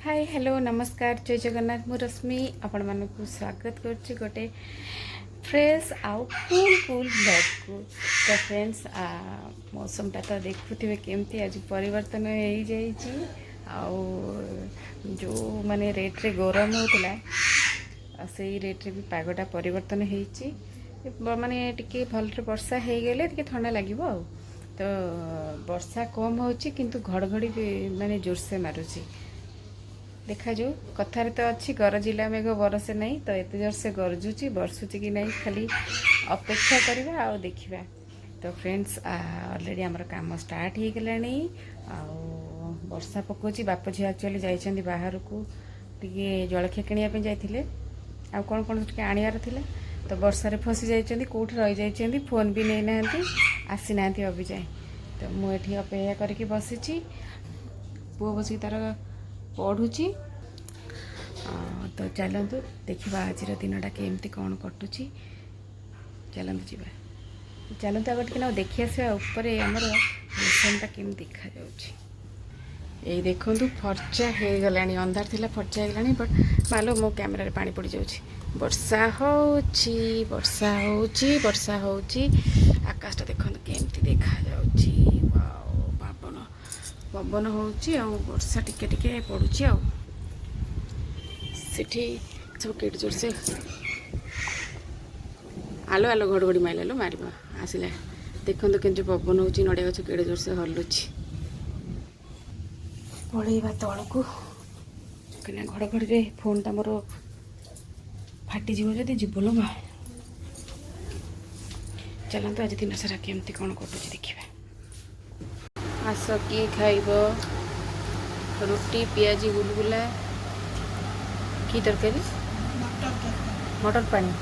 Hi hello नमस्कार जय जगन्नाथ मु रश्मि आपण मानक स्वागत करछि गोटे फ्रेश आउ कूल कूल ब्लॉग को। तो फ्रेंड्स मौसमटा तो देखुथिबे केमती आज परिवर्तन हो जाइछि आउ जो माने रेट रे गरम होतला से रेट रे भी पागटा परिवर्तन होइछि माने टिके भलरे वर्षा हे गेले टिके ठंडा लागिवो आ तो वर्षा कम होछि किंतु घड़घड़ी माने जोर से मारुछि देखा जो कथार तो अच्छी गरजिला मेघ बरसे नहीं तो एत जोर से गरजुची बरसुची कि नहीं खाली अपेक्षा करवा आ देखा। तो फ्रेंड्स ऑलरेडी आमर काम स्टार्ट हो गलानी वर्षा पकोची बाप झी एक्चुअली जाइछन्ती बाहर को टिके जलखिया किनिया जाइथिले आ कौन कौन टिके आनियार थिला तो वर्षा फसी जाइछन्ती कोठी रहि जाइछन्ती फोन भी नहीं नाहंती आसी नाहंती अभी जाए। तो मुझे अपेक्षा करके बसीची पुओ बसी तार पढ़ुची तो चलतु देखा आज दिनटा केमती कौन कटुची चलतु जी चलतु आगे टे देखी आसा ऊपर आमर मौसमटा केम देखा यही देखु फर्चा हो गला अंधार थिला फर्चा हो गला बट मालो मो कैमेरा पानी पड़ जाऊँगी वर्षा होची वर्षा होची वर्षा होची आकाशटा देखो केमती देखा जाऊँगी पवन पवन होची आ वर्षा टिके टिके पड़ुची आ सेठी सब केट जोर से आलो आलो घड़घड़ी माइल मार आसला देखो के पवन हो नड़िया गछ केड़े जोर से हलुची पलैबा तल को कहीं घड़घड़ी फोनटा मोर फाटी जदि जीवल माँ चलते आज दिन सारा केमती कौन कटुची देखा। आस किए खाइब रुटी पियाजी गुलगुला की तरकारी मटर पानी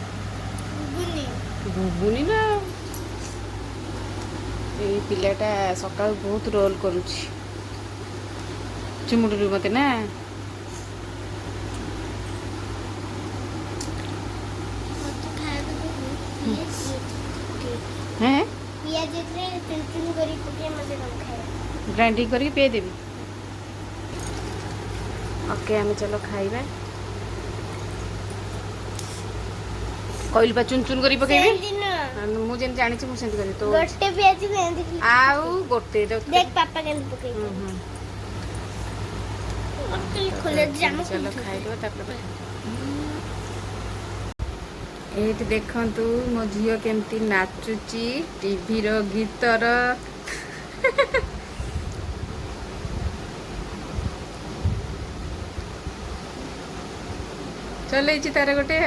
घुगुनी ना ये पिलाटा सका बहुत रोल करुची चुमुडू मत ना हैं ग्राइंडिंग करके पे देवी ओके हमें चलो खाइबा कहलु चुन चुन करी पकेबी मु जेन जानि छी मु सेंती करी तो गोटे पियाज सेंती आउ गोटे देख पापा केन पकेबी ओके खोले जाम चलो खाइबो तापर एठी देखंतु मो झियो केमती नाचुची टीवी रो गीतर चले तार गोटे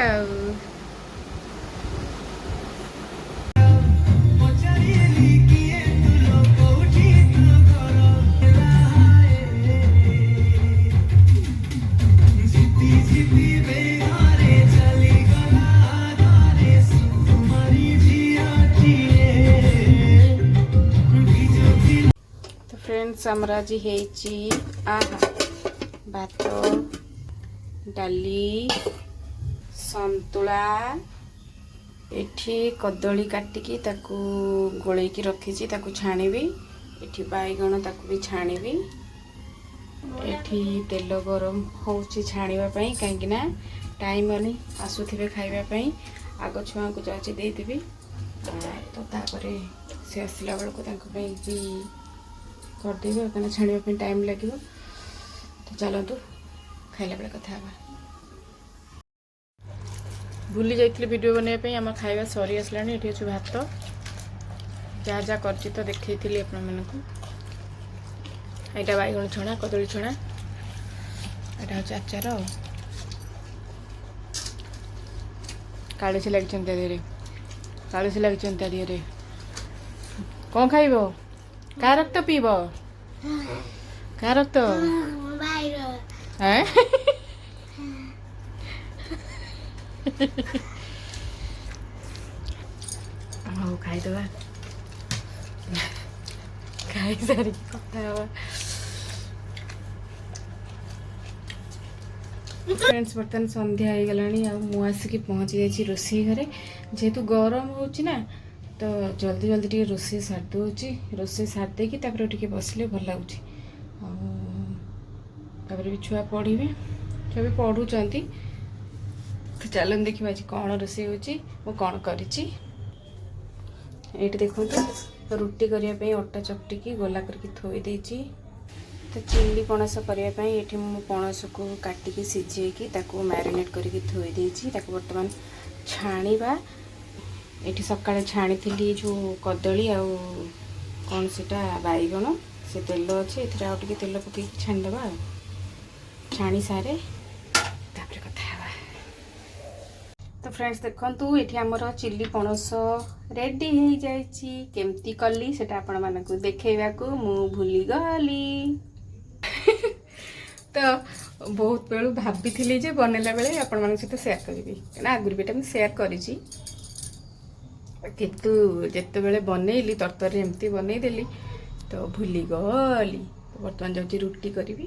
तो फ्रेंड्स हमरा जी हेची आहा भात डाली संतुला एठी कदली काटिकी ताकू गोलेकी रखीची ताकू छाणीबी एठी बाईगण ताकू भी छाणीबी एठी तेल गरम होची छाणीबा पई काहेकि ना टाइम वाली आसुथिबे खाइबा पई आगो छुआ को जाची दे देबी तो तापरे से आसला बेल को तांको पई भी कर देबे कना छाणीबा पई टाइम लागिवो। तो चलतु खाइला बेले कथा हबा भूली जाइए वीडियो बनवाई आम खाଇବା सरी आसला ये अच्छे भात जहाँ जहाँ कर तो देखी थी आपको यहाँ बैगण छणा कदली छणा यहाँ हूँ आचार कालीसी लगी देहरे कालीसी लगी देहरे कौन खाइब क्या रक्त पीब क्या रक्त हाँ खाईदे खाई सारी कथा फ्रेंड्स बर्तमान संध्या हो गला मुझे पहुँची जाइए रोषे घरे जेहेतु गरम हो तो जल्दी जल्दी टे रोषे सारी रोषे सारी देकी बसले भल लगुच ତାପରେ ବି ଛୁଆ ପଢ଼ିବେ, ଛୁଆ ବି ପଢ଼ୁଛନ୍ତି। ତ ଚାଲନ୍ତୁ ଦେଖିବା ଆଜି କ'ଣ ରୋଷେଇ ହେଉଛି, ମୁଁ କ'ଣ କରିଛି। ଏଇଠି ଦେଖନ୍ତୁ ରୁଟି କରିବା ପାଇଁ ଅଟା ଚକଟିକି ଗୋଲା କରିକି ଥୋଇ ଦେଇଛି। ତ ଚିଲି ପଣସ କରିବା ପାଇଁ ଏଠି ମୁଁ ପଣସକୁ କାଟିକି ସିଝେଇକି ତାକୁ ମ୍ୟାରିନେଟ୍ କରିକି ଥୋଇ ଦେଇଛି। ତାକୁ ବର୍ତ୍ତମାନ ଛାଣିବା। ଏଠି ସକାଳେ ଛାଣିଥିଲି ଯେଉଁ କଦଳୀ ଆଉ କ'ଣ ସେଟା ବାଇଗଣ, ସେ ତେଲ ଅଛି, ଏଥିରେ ଆଉ ଟିକେ ତେଲ ପକେଇକି ଛାଣିଦେବା। ଆଉ ଛାଣି ସାରେ ତାପରେ କଥା ହେବା। ତ ଫ୍ରେଣ୍ଡସ୍ ଦେଖନ୍ତୁ ଏଠି ଆମର ଚିଲି ପଣସ ରେଡ଼ି ହେଇଯାଇଛି। କେମିତି କଲି ସେଟା ଆପଣମାନଙ୍କୁ ଦେଖେଇବାକୁ ମୁଁ ଭୁଲିଗଲି। ତ ବହୁତ ବେଳୁ ଭାବିଥିଲି ଯେ ବନେଇଲା ବେଳେ ଆପଣମାନଙ୍କ ସହିତ ସେୟାର କରିବି, କାରଣ ଆଗରୁ ବି ଏଟା ମୁଁ ସେୟାର କରିଛି, କିନ୍ତୁ ଯେତେବେଳେ ବନେଇଲି ତରତରରେ ଏମିତି ବନେଇଦେଲି ତ ଭୁଲିଗଲି। ବର୍ତ୍ତମାନ ଯାଉଛି ରୁଟି କରିବି।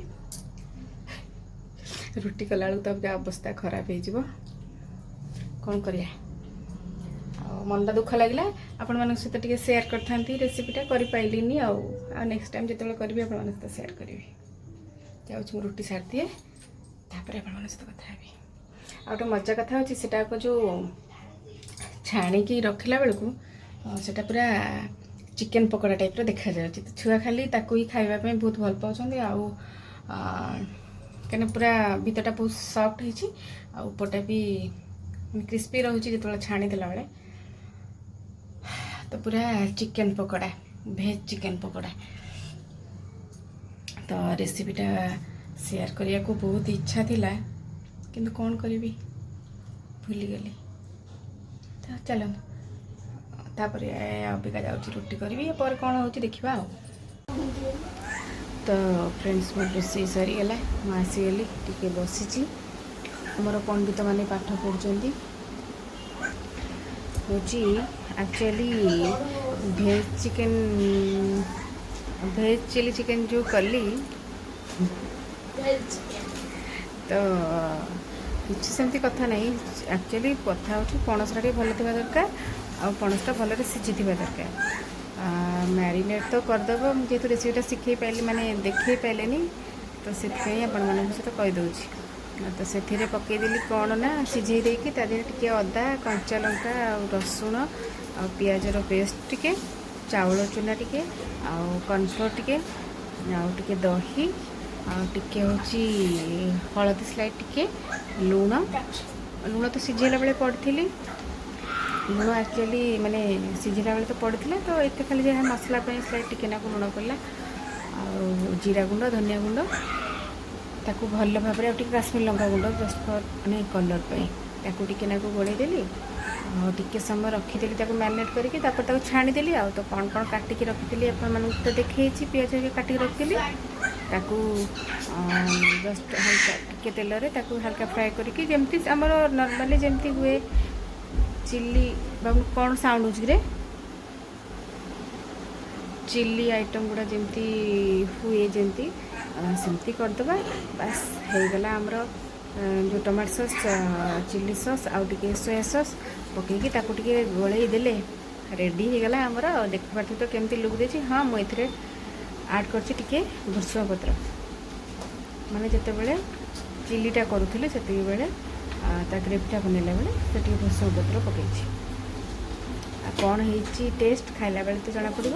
ରୁଟି କଲାବେଳକୁ ତ ଅବସ୍ଥା ଖରାପ ହେଇଯିବ, କ'ଣ କରିବା। ଆଉ ମନଟା ଦୁଃଖ ଲାଗିଲା, ଆପଣମାନଙ୍କ ସହିତ ଟିକେ ସେୟାର କରିଥାନ୍ତି ରେସିପିଟା, କରିପାରିଲିନି। ଆଉ ନେକ୍ସଟ ଟାଇମ୍ ଯେତେବେଳେ କରିବି ଆପଣମାନଙ୍କ ସହିତ ସେୟାର କରିବି। ଯାଉଛି ମୁଁ ରୁଟି ସାରିଦିଏ, ତାପରେ ଆପଣମାନଙ୍କ ସହିତ କଥା ହେବି। ଆଉ ଗୋଟେ ମଜା କଥା ହେଉଛି, ସେଟାକୁ ଯେଉଁ ଛାଣିକି ରଖିଲା ବେଳକୁ ସେଟା ପୁରା ଚିକେନ୍ ପକୋଡ଼ା ଟାଇପ୍ର ଦେଖାଯାଉଛି। ତ ଛୁଆ ଖାଲି ତାକୁ ହିଁ ଖାଇବା ପାଇଁ ବହୁତ ଭଲ ପାଉଛନ୍ତି। ଆଉ କାହିଁକିନା ପୁରା ଭିତରଟା ବହୁତ ସଫ୍ଟ ହେଇଛି, ଆଉ ଉପରଟା ବି କ୍ରିସ୍ପି ରହୁଛି ଯେତେବେଳେ ଛାଣିଦେଲା ବେଳେ। ତ ପୁରା chicken pakora, veg chicken pakora. ତ ରେସିପିଟା ସେୟାର କରିବାକୁ ବହୁତ ଇଚ୍ଛା ଥିଲା, କିନ୍ତୁ କ'ଣ କରିବି, ଭୁଲିଗଲି। ତ ଚାଲନ୍ତୁ ତାପରେ ଅବିକା ଯାଉଛି ରୁଟି କରିବି, ପରେ କ'ଣ ହେଉଛି ଦେଖିବା। ଆଉ ତ ଫ୍ରେଣ୍ଡସ୍ ମୋର ରୋଷେଇ ସରିଗଲା, ମୁଁ ଆସିଗଲି, ଟିକେ ବସିଛି। ଆମର ପଣ୍ଡିତମାନେ ପାଠ ପଢ଼ୁଛନ୍ତି। ହେଉଛି ଆକ୍ଚୁଆଲି ଭେଜ୍ ଚିଲି ଚିକେନ୍ ଯେଉଁ କଲି, ତ କିଛି ସେମିତି କଥା ନାହିଁ। ଆକ୍ଚୁଆଲି କଥା ହେଉଛି ପଣସଟା ଟିକେ ଭଲ ଥିବା ଦରକାର, ଆଉ ପଣସଟା ଭଲରେ ସିଝିଥିବା ଦରକାର। ମ୍ୟାରିନେଟ୍ ତ କରିଦେବ, ମୁଁ ଯେହେତୁ ରେସିପିଟା ଶିଖେଇ ପାରିଲି, ମାନେ ଦେଖେଇ ପାରିଲିନି, ତ ସେଥିପାଇଁ ଆପଣମାନଙ୍କ ସହିତ କହିଦେଉଛି। ତ ସେଥିରେ ପକାଇଦେଲି କ'ଣ ନା, ସିଝେଇ ଦେଇକି ତା ଦେହରେ ଟିକେ ଅଦା, କଞ୍ଚା ଲଙ୍କା ଆଉ ରସୁଣ ଆଉ ପିଆଜର ପେଷ୍ଟ ଟିକେ, ଚାଉଳ ଚୁନା ଟିକେ, ଆଉ କର୍ଣ୍ଣଫ୍ଲୋର୍ ଟିକେ, ଆଉ ଟିକେ ଦହି, ଆଉ ଟିକେ ହେଉଛି ହଳଦୀ ସ୍ଲାଇଡ୍, ଟିକେ ଲୁଣ ତ ସିଝେଇଲା ବେଳେ ପଡ଼ିଥିଲି। ଲୁଣ ଆକ୍ଚୁଆଲି ମାନେ ସିଝିଲା ବେଳେ ତ ପଡ଼ିଥିଲା, ତ ଏତେ ଖାଲି ଯାହା ମସଲା ପାଇଁ ସ୍ଲାଇଡ୍ ଟିକେ ନାକୁ ଲୁଣ ପଡ଼ିଲା। ଆଉ ଜିରା ଗୁଣ୍ଡ, ଧନିଆ ଗୁଣ୍ଡ, ତାକୁ ଭଲ ଭାବରେ, ଆଉ ଟିକେ କାଶ୍ମୀର ଲଙ୍କା ଗୁଣ୍ଡ ଜଷ୍ଟ ଫର୍ ମାନେ କଲର୍ ପାଇଁ, ତାକୁ ଟିକେ ନାକୁ ଗୋଳେଇଦେଲି। ଆଉ ଟିକେ ସମୟ ରଖିଦେଲି ତାକୁ ମ୍ୟାରିନେଟ୍ କରିକି, ତାପରେ ତାକୁ ଛାଣିଦେଲି। ଆଉ ତ କ'ଣ କ'ଣ କାଟିକି ରଖିଥିଲି ଆପଣମାନଙ୍କୁ ତ ଦେଖେଇଛି, ପିଆଜ କାଟିକି ରଖିଥିଲି, ତାକୁ ଜଷ୍ଟ ହାଲକା ଟିକେ ତେଲରେ ତାକୁ ହାଲକା ଫ୍ରାଏ କରିକି, ଯେମିତି ଆମର ନର୍ମାଲି ଯେମିତି ହୁଏ ଚିଲି, ବାବୁ କ'ଣ ସାଉଣ୍ଡ ହେଉଛି ରେ, ଚିଲି ଆଇଟମ୍ ଗୁଡ଼ା ଯେମିତି ହୁଏ ଯେମିତି ସେମିତି କରିଦେବା। ବାସ୍ ହେଇଗଲା ଆମର ଯେଉଁ ଟମାଟୋ ସସ୍, ଚିଲି ସସ୍ ଆଉ ଟିକେ ସୋୟା ସସ୍ ପକାଇକି ତାକୁ ଟିକେ ଗୋଳେଇ ଦେଲେ ରେଡ଼ି ହେଇଗଲା ଆମର। ଦେଖିପାରୁଥିବେ ତ କେମିତି ଲୁକ୍ ଦେଇଛି। ହଁ, ମୁଁ ଏଥିରେ ଆଡ଼୍ କରିଛି ଟିକେ ଭୃଷଙ୍ଗ ପତ୍ର, ମାନେ ଯେତେବେଳେ ଚିଲିଟା କରୁଥିଲି ସେତିକିବେଳେ ତା ଗ୍ରେଭିଟା ବନେଇଲା ବେଳେ ସେ ଟିକେ ଭୃଷଙ୍ଗ ପତ୍ର ପକାଇଛି। ଆଉ କ'ଣ ହେଇଛି ଟେଷ୍ଟ ଖାଇଲା ବେଳେ ତ ଜଣାପଡ଼ିବ,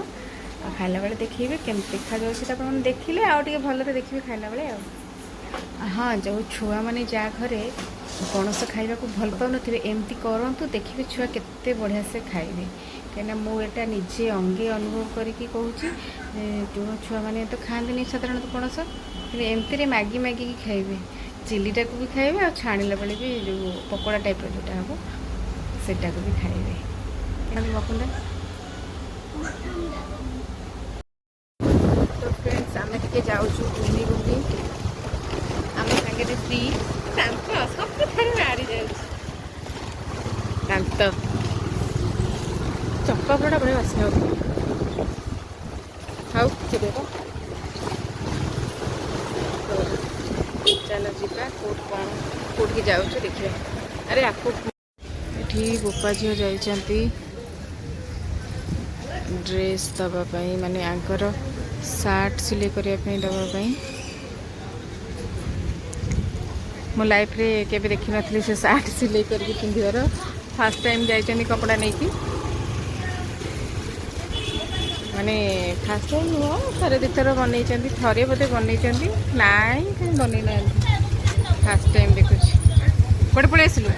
ଆଉ ଖାଇଲା ବେଳେ ଦେଖେଇବେ କେମିତି ଦେଖାଯାଉଛି। ତ ଆପଣମାନେ ଦେଖିଲେ ଆଉ ଟିକେ ଭଲରେ ଦେଖିବେ ଖାଇଲା ବେଳେ। ଆଉ ହଁ, ଯେଉଁ ଛୁଆମାନେ ଯାହା ଘରେ ପଣସ ଖାଇବାକୁ ଭଲ ପାଉନଥିବେ, ଏମିତି କରନ୍ତୁ, ଦେଖିବେ ଛୁଆ କେତେ ବଢ଼ିଆ ସେ ଖାଇବେ। କାହିଁକିନା ମୁଁ ଏଇଟା ନିଜେ ଅଙ୍ଗେ ଅନୁଭବ କରିକି କହୁଛି। ଯେଉଁ ଛୁଆମାନେ ତ ଖାଆନ୍ତିନି ସାଧାରଣତଃ ପଣସ, କିନ୍ତୁ ଏମିତିରେ ମାଗିକି ଖାଇବେ, ଚିଲିଟାକୁ ବି ଖାଇବେ, ଆଉ ଛାଣିଲା ବେଳେ ବି ଯେଉଁ ପକୋଡ଼ା ଟାଇପ୍ର ଯେଉଁଟା ହେବ ସେଟାକୁ ବି ଖାଇବେ। ମକୁଣ୍ଡା ତ ଫ୍ରେଣ୍ଡସ୍ ଆମେ ଟିକେ ଯାଉଛୁ ବୁଲି ଆମ ସାଙ୍ଗରେ ଫ୍ରି ଦାନ୍ତ ସବୁଠାରେ ବାହାରି ଯାଉଛି। ଦାନ୍ତ ଚପାପଡ଼ା ବଢ଼ିଆ ବାସ୍ନା ହେଉଛି। ହଉ କେବେ ଚାଲ ଯିବା, କେଉଁଠିକି ଯାଉଛୁ ଦେଖିବା। ଆରେ ଆକୁ ଏଠି ବୋପା ଝିଅ ଯାଇଛନ୍ତି ଡ୍ରେସ୍ ଦେବା ପାଇଁ, ମାନେ ଆଙ୍କର ସାର୍ଟ ସିଲେଇ କରିବା ପାଇଁ ଦେବା ପାଇଁ। मो लाइफ रे केबे देखि नथली से सार्ट सिलाई करके पिंधिबार फास्ट टाइम जाइछनी कपड़ा नेकी माने फास्ट टाइम नुह थरे दिथर बनई थरे बोधे बनई नाई कहीं बनई ना फास्ट टाइम देखुची कड़े पड़े आसलु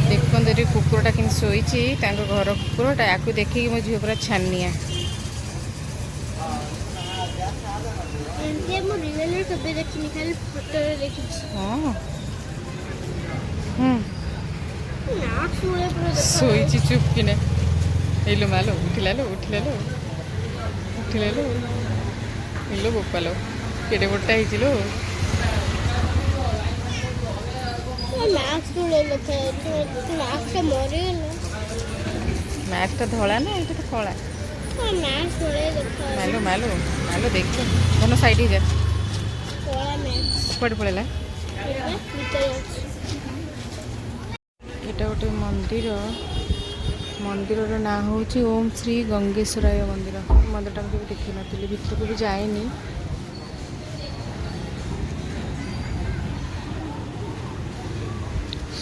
देखते कुकुरटा कि शोची घर कुकुरटा या देखिए मो झील पूरा छानिया शोची चुप कि हेलो मालो उठिला लो उठिला लो उठिला लो हेलो बोपालो केड़े बड़टा हो मैक्सटा धला ना ये कला मालो मालो मालो देख दोनों साइड ही जा कड़े पड़ेगा यहाँ गोटे मंदिर मंदिर ना हूँ ओम श्री गंगेश्वराय मंदिर मंदिरटा मुझे देखी नी भितर को भी जाएनी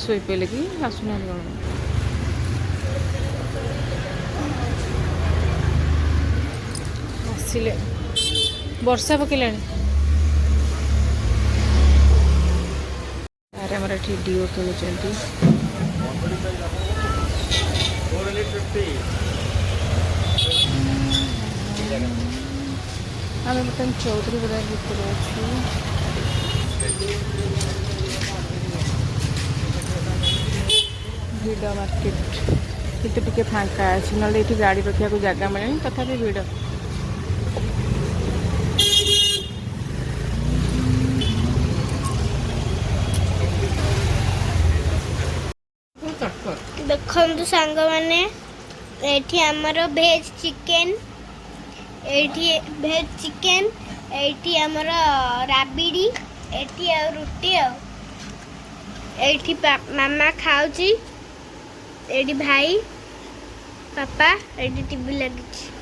शोई पे लगी आसुना आसिले वर्षा पकड़ा अरे हमारे ये डीओ किणुंट आम बर्तमान चौधरी बजार भितर अच्छे भिड़ मार्केट कितने टिके फांका अच्छे ना ये गाड़ी रखा जगह मिले तथापि भिड़ देखु सांग मैंने ये आमर भेज चिकेन ये भेज चिकेन ये आमर राबिड़ी ये रुटी ये मामा खाऊची ये भाई पापा ये टीवी लगी।